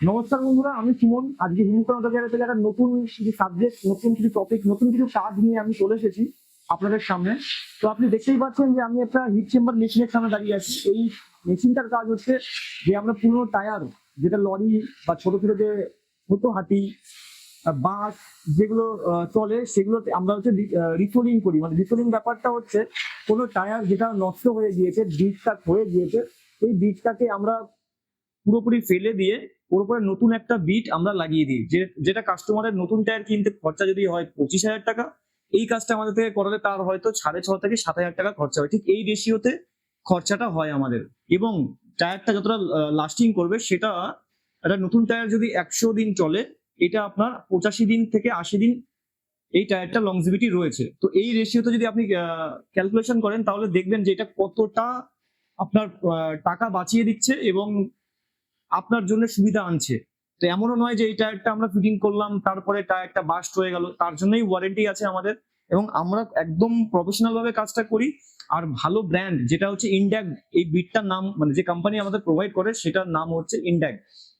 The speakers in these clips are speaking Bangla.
নমস্কার বন্ধুরা, আমি সুমন। আজকে হিন্দুস্তান থেকে একটা নতুন কিছু সাবজেক্ট, নতুন কিছু টপিক, নতুন কিছু কাজ নিয়ে আমি চলে এসেছি আপনাদের সামনে। তো আপনি দেখতেই পাচ্ছেন যে আমি একটা হিট চেম্বার মেশিনের সামনে দাঁড়িয়ে আছি। এই মেশিনটার কাজ হচ্ছে যে আমরা পুরোনো টায়ার, যেটা লরি বা ছোট ছোট যে ছোট হাতি, বাস যেগুলো চলে, সেগুলোতে আমরা হচ্ছে রিফোলিং করি। মানে রিফোলিং ব্যাপারটা হচ্ছে কোনো টায়ার যেটা নষ্ট হয়ে গিয়েছে, বিটটা হয়ে গিয়েছে, এই বিটটাকে আমরা পুরোপুরি ফেলে দিয়ে ওর উপরে নতুন একটা বিট আমরা লাগিয়ে দিই। যেটা কাস্টমারের নতুন টায়ার কিনতে খরচা যদি হয় 25,000 টাকা, এই কাজটা আমাদের থেকে করালে তার হয়তো 6,500 থেকে 7,000 টাকা খরচা হয়। ঠিক এই রেশিওতে খরচাটা হয় আমাদের। এবং টায়ারটা যতটা লাস্টিং করবে, সেটা একটা নতুন টায়ার যদি 100 দিন চলে, এটা আপনার 85 দিন থেকে 80 দিন এই টায়ারটা লংজিভিটি রয়েছে। তো এই রেশিওতে যদি আপনি ক্যালকুলেশন করেন, তাহলে দেখবেন যে এটা কতটা আপনার টাকা বাঁচিয়ে দিচ্ছে এবং আপনার জন্য সুবিধা আনছে। তো এমনও নয় যে এই টায়ারটা আমরা ফিটিং করলাম তারপরে টায়ারটা বাস্ট হয়ে গেল, তার জন্যই ওয়ারেন্টি আছে আমাদের। এবং আমরা একদম প্রফেশনাল ভাবে কাজটা করি। আর ভালো ব্র্যান্ড যেটা হচ্ছে ইন্ড্যাক, এই বিটটার নাম, মানে যে কোম্পানি আমাদের প্রোভাইড করে সেটার নাম হচ্ছে ইন্ড্যাক।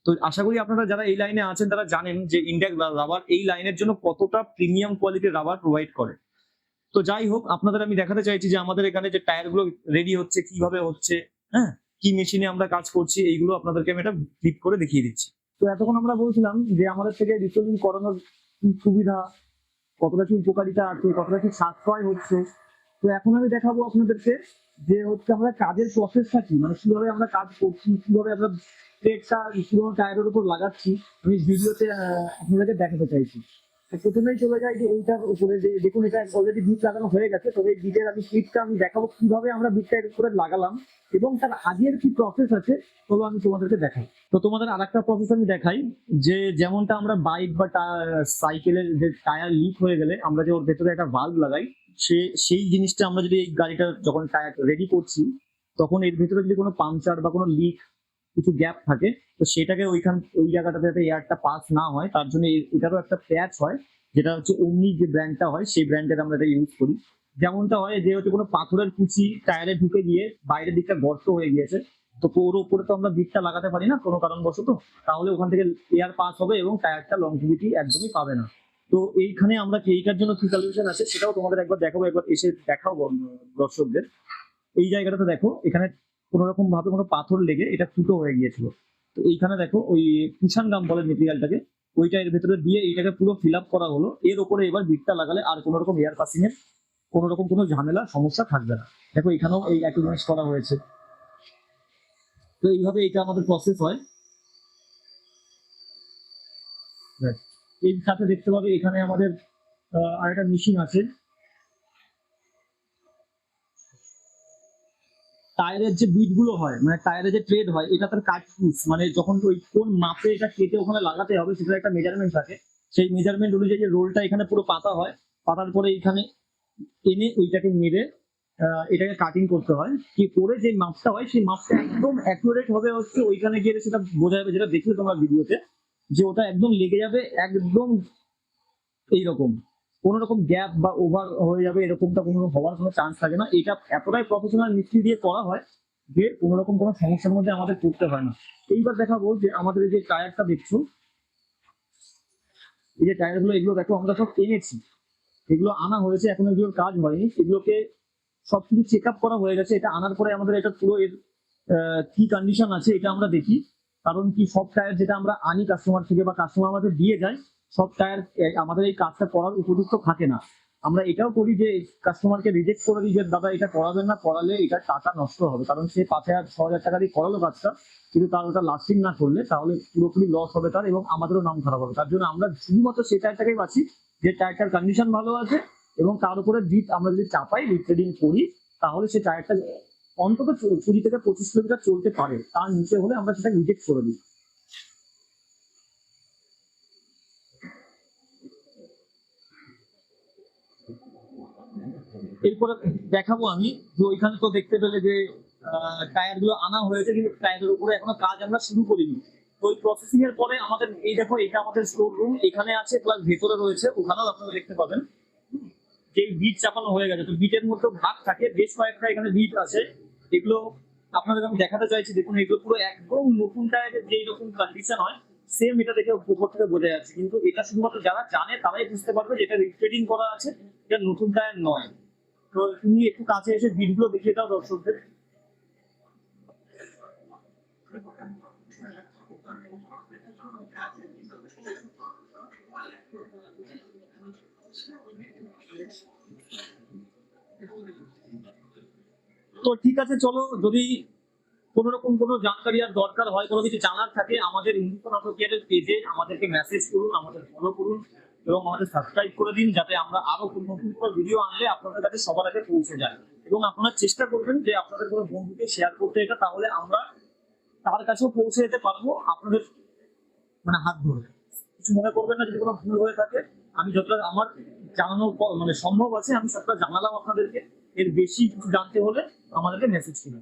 তো আশা করি আপনারা যারা এই লাইনে আছেন তারা জানেন যে ইন্ড্যাক রাবার এই লাইনের জন্য কতটা প্রিমিয়াম কোয়ালিটির রাবার প্রোভাইড করে। তো যাই হোক, আপনাদের আমি দেখাতে চাইছি যে আমাদের এখানে যে টায়ার গুলো রেডি হচ্ছে, কিভাবে হচ্ছে, হ্যাঁ, কি মেশিনে আমরা কাজ করছি, এইগুলো আপনাদেরকে আমি এটা ফ্লিপ করে দেখিয়ে দিচ্ছি। তো এতক্ষণ আমরা বলছিলাম যে আমাদের থেকে রিফিলিং করানোর কি সুবিধা, কতটা কি উপকারিতা আছে, কতটা কি সাশ্রয় হচ্ছে। তো এখন আমি দেখাবো আপনাদেরকে যে হচ্ছে আমরা কাজের প্রসেসটা কি, মানে কিভাবে আমরা কাজ করছি, কিভাবে আমরা প্লেটটা পুরোনো টায়ারের উপর লাগাচ্ছি, আমি ভিডিওতে আপনাদেরকে দেখাতে চাইছি। তো প্রথমেই চলে যায় যে এইটার উপরে, যে দেখুন এটা অলরেডি বিট লাগানো হয়ে গেছে। তবে এই বিটের আমি ক্লিপটা আমি দেখাবো কিভাবে আমরা বিটটা এর উপরে লাগালাম এবং তার আগের কি প্রসেস আছে, তবে আমি তোমাদেরকে দেখাই। তো তোমাদের আরেকটা প্রসেস আমি দেখাই, যে যেমনটা আমরা বাইক বা সাইকেলের যে টায়ার লিক হয়ে গেলে আমরা যে ওর ভেতরে একটা ভালভ লাগাই, সেই জিনিসটা আমরা যদি এই গাড়িটা যখন টায়ার রেডি করছি, তখন এর ভেতরে যদি কোনো পাংচার বা কোনো লিক, কিছু গ্যাপ থাকে, তো সেটাকে ওই জায়গাটাতে যাতে এয়ারটা পাস না হয়, তার জন্য এটারও একটা প্যাচ হয়, যেটা হচ্ছে অমনি যে ব্র্যান্ডটা হয় সেই ব্র্যান্ডের আমরা এটা ইউজ করি। যেমনটা হয় যে হচ্ছে কোনো পাথরের কুচি টায়ারে ঢুকে গিয়ে বাইরের দিকটা গর্ত হয়ে গিয়েছে, তো ওর উপরে তো আমরা বিটটা লাগাতে পারি না কোনো কারণবশত, তাহলে ওখান থেকে এয়ার পাস হবে এবং টায়ারটা লংজিভিটি একদমই পাবে না। তো এইখানে আমরা এইটার জন্য কি সলিউশন আছে সেটাও তোমাদের একবার দেখাবো, একবার এসে দেখাও দর্শকদের। এই জায়গাটাতে দেখো, এখানে কোন রকম ভাবে কোনো পাথর লেগে এটা ফুটো হয়ে গিয়েছিল। তো এইখানে দেখো ওই কুশান গাম বলে মেটেরিয়ালটাকে, ওইটা এর ভেতরে দিয়ে এইটাকে পুরো ফিল আপ করা হলো। এর উপরে এবার বিটটা লাগালে আর কোনো রকম এয়ার পাসিং এর কোনো রকম কোনো ঝামেলা সমস্যা থাকবে না। দেখো এখানেও এই একই জিনিস করা হয়েছে। তো এইভাবে এটা আমাদের প্রসেস হয়। এর সাথে দেখতে পাবে এখানে আমাদের আরেকটা মেশিন আছে। টায়ারের যে বিট গুলো হয়, মানে টায়ারের যে ট্রেড হয়, এটা তার কাট পিস, মানে যখন ওই কোন মাপে এটা কেটে ওখানে লাগাতে হবে সেটার একটা মেজারমেন্ট থাকে। সেই মেজারমেন্ট অনুযায়ী যে রোলটা এখানে পুরো পাতা হয়, পাতার পরে এখানে এনে ওইটাকে মেরে এটাকে কাটিং করতে হয়। কি করে যে মাপটা হয় সেই মাপটা একদম অ্যাকুরেট হবে, হচ্ছে ওইখানে গিয়ে সেটা বোঝা যাবে, যেটা দেখলে তোমরা ভিডিওতে, যে ওটা একদম লেগে যাবে একদম এইরকম। কোন রকম গ্যাপ বা ওভার হয়ে যাবে এরকমটা কোনো হওয়ার কোনো চান্স থাকে না। এটা এতটাই প্রফেশনাল মিস্ত্রি দিয়ে করা হয় যে কোনো রকম কোনো সমস্যার মধ্যে আমাদের পড়তে হয় না। এইবার দেখাবো যে আমাদের এই যে টায়ারটা দেখছো, এই যে টায়ার গুলো, এগুলো দেখো আমরা সব এনেছি, এগুলো আনা হয়েছে, এখন এগুলোর কাজ হয়নি, এগুলোকে সবকিছু চেক আপ করা হয়ে গেছে। এটা আনার পরে আমাদের এটা পুরো এর কি কন্ডিশন আছে এটা আমরা দেখি। কারণ কি, সব টায়ার যেটা আমরা আনি কাস্টমার থেকে বা কাস্টমার আমাদের দিয়ে যায়, সব টায়ার আমাদের এই কাজটা করার উপযুক্ত থাকে না। আমরা এটাও করি যে কাস্টমারকে রিজেক্ট করে দিই যে দাদা এটা করাবেন না, করালে এটা টাকা নষ্ট হবে। কারণ সে 5,000 6,000 টাকা দিয়ে করালো কাজটা, কিন্তু তার ওটা লাস্টিং না করলে তাহলে পুরোপুরি লস হবে তার এবং আমাদেরও নাম খারাপ হবে। তার জন্য আমরা শুধুমাত্র সেই টায়ারটাকেই বাঁচি যে টায়ারটার কন্ডিশন ভালো আছে এবং তার উপরে বিট আমরা যদি চাপাই, বিট ট্রেডিং করি, তাহলে সে টায়ারটা অন্তত 20 থেকে 25 কিলোমিটার চলতে পারে। তার নিচে হলে আমরা সেটা রিজেক্ট করে দিই। এরপরে দেখাবো আমি যে ওইখানে তো দেখতে পেলে যে টায়ার গুলো আনা হয়েছে, কিন্তু টায়ারের উপরে এখনো কাজ আমরা শুরু করিনি। তো ওই প্রসেসিং এর পরে আমাদের এই দেখো, এটা আমাদের স্টোর রুম, এখানে আছে প্লাস ভেতরে রয়েছে, ওখানেও আপনারা দেখতে পাবেন যে বিট চাপানো হয়ে গেছে। তো বিটের মধ্যে ভাগ থাকে, বেশ কয়েকটা এখানে বিট আছে। এগুলো আপনাদের আমি দেখাতে চাইছি। দেখুন এগুলো পুরো একদম নতুন টায়ারের যেই রকম কন্ডিশন হয় সেম এটা দেখে উপর থেকে বোঝা যাচ্ছে, কিন্তু এটা শুধুমাত্র যারা জানে তারাই বুঝতে পারবে যে এটা রিট্রেডিং করা আছে, এটা নতুন টায়ার নয়। তো তুমি একটু কাছে এসে বিটগুলো দেখিয়ে দাও দর্শকদের। তো ঠিক আছে, চলো, যদি কোনো রকম কোনো জানকারি আর দরকার হয়, কোনো কিছু জানার থাকে, আমাদের হিন্দুস্তান অটো কেয়ারের পেজে আমাদেরকে মেসেজ করুন, আমাদের ফলো করুন এবং আমাদের সাবস্ক্রাইব করে দিন, যাতে আমরা আরো নতুন কোনো ভিডিও আনলে আপনাদের কাছে সবার আগে পৌঁছে যায়। এবং আপনারা চেষ্টা করবেন যে আপনাদের কোনো বন্ধুকে শেয়ার করতে, এটা তাহলে আমরা তার কাছেও পৌঁছে যেতে পারবো আপনাদের মানে হাত ধরে। কিছু মনে করবেন না যদি কোনো ভুল হয়ে থাকে। আমি যতটা আমার জানানো মানে সম্ভব আছে আমি সবটা জানালাম আপনাদেরকে। এর বেশি কিছু জানতে হলে আমাদেরকে মেসেজ করুন।